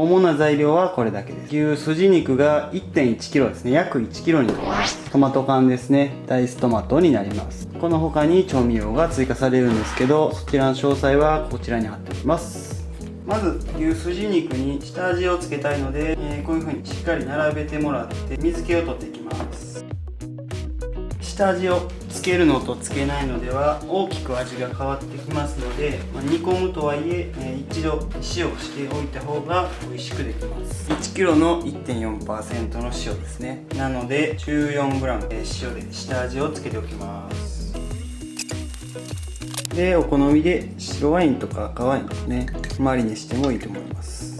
主な材料はこれだけです。牛すじ肉が 1.1kg ですね。約 1kg になります。トマト缶ですね。ダイストマトになります。この他に調味料が追加されるんですけど、そちらの詳細はこちらに貼っておきます。まず牛すじ肉に下味をつけたいので、こういう風にしっかり並べてもらって水気を取っていきます。下味をつけるのとつけないのでは大きく味が変わってきますので、煮込むとはいえ一度塩をしておいた方が美味しくできます。 1kg の 1.4% の塩ですね。なので 14g 塩で下味をつけておきます。でお好みで白ワインとか赤ワインですね、マリネしてもいいと思います。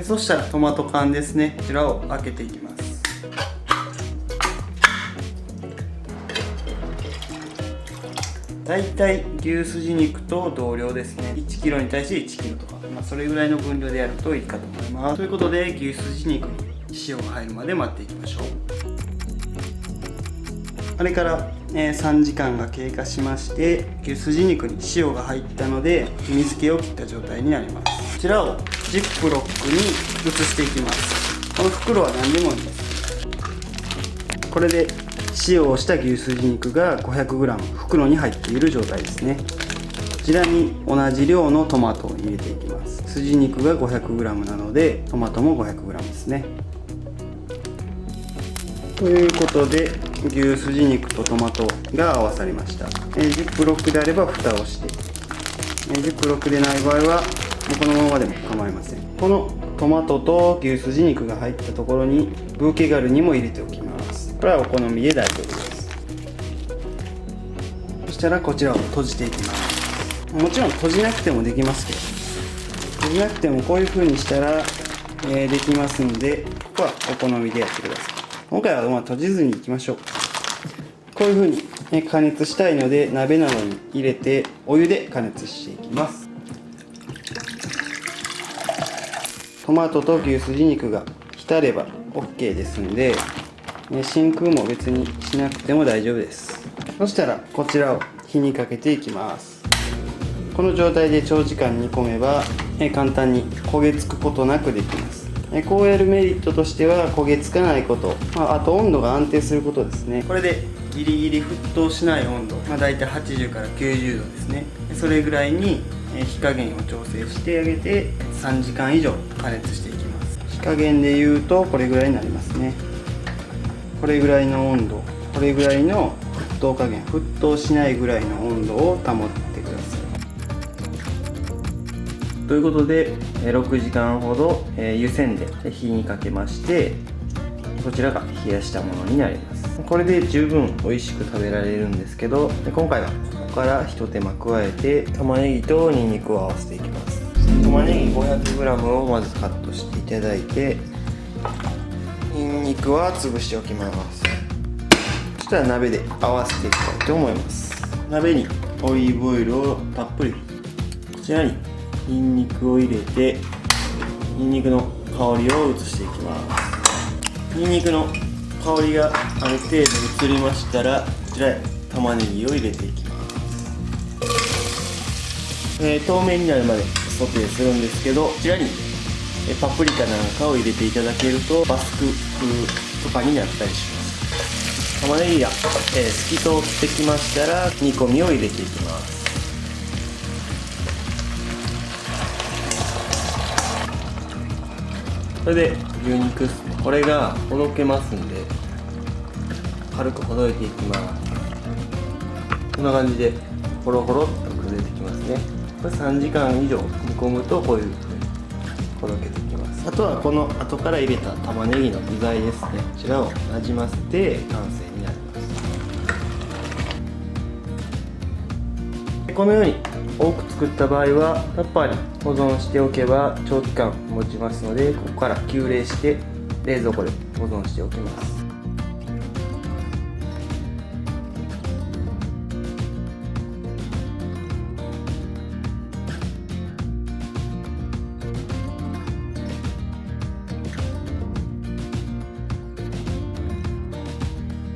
そしたらトマト缶ですね、こちらを開けていきます。だいたい牛すじ肉と同量ですね。 1kg に対して 1kg とか、それぐらいの分量でやるといいかと思います。ということで牛すじ肉に塩が入るまで待っていきましょう。あれから3時間が経過しまして、牛すじ肉に塩が入ったので水気を切った状態になります。こちらをジップロックに移していきます。この袋は何でもいいです。これで塩をした牛すじ肉が 500g 袋に入っている状態ですね。こちらに同じ量のトマトを入れていきます。すじ肉が 500g なのでトマトも 500g ですね。ということで牛すじ肉とトマトが合わさりました。ジップロックであれば蓋をして、ジップロックでない場合はこのままでも構いません。このトマトと牛すじ肉が入ったところにブーケガルニも入れておきます。これはお好みで大丈夫です。そしたらこちらを閉じていきます。もちろん閉じなくてもできますけど、閉じなくてもこういう風にしたら、できますので、ここはお好みでやってください。今回は閉じずにいきましょう。こういう風に加熱したいので鍋などに入れてお湯で加熱していきます。トマトと牛すじ肉が浸れば OK ですので、真空も別にしなくても大丈夫です。そしたらこちらを火にかけていきます。この状態で長時間煮込めば簡単に焦げつくことなくできます。こうやるメリットとしては焦げつかないこと、あと温度が安定することですね。これでギリギリ沸騰しない温度、だいたい80から90度ですね。それぐらいに火加減を調整してあげて3時間以上加熱していきます。火加減でいうとこれぐらいになりますね。これぐらいの温度、これぐらいの沸騰加減、沸騰しないぐらいの温度を保ってください。ということで6時間ほど湯煎で火にかけまして、こちらが冷やしたものになります。これで十分美味しく食べられるんですけど、今回はここから一手間加えて玉ねぎとニンニクを合わせていきます。玉ねぎ 500g をまずカットしていただいて、ニンニクは潰しておきます。そしたら鍋で合わせていきたいと思います。鍋にオリーブオイルをたっぷり、こちらにニンニクを入れてニンニクの香りを移していきます。ニンニクの香りがある程度移りましたら、こちらへ玉ねぎを入れていきます。透明になるまでソテーするんですけど、こちらにパプリカなんかを入れていただけるとバスク風とかになったりします。玉ねぎが、透き通ってきましたら煮込みを入れていきます。それで牛肉ですね、これがほどけますんで軽くほどいていきます。こんな感じでホロホロっと出てきますね。これ3時間以上煮込むとこういう風にほどけていきます。あとはこの後から入れた玉ねぎの具材ですね、こちらをなじませて完成になります。このように多く作った場合はタッパーに保存しておけば長期間持ちますので、ここから急冷して冷蔵庫で保存しておきます。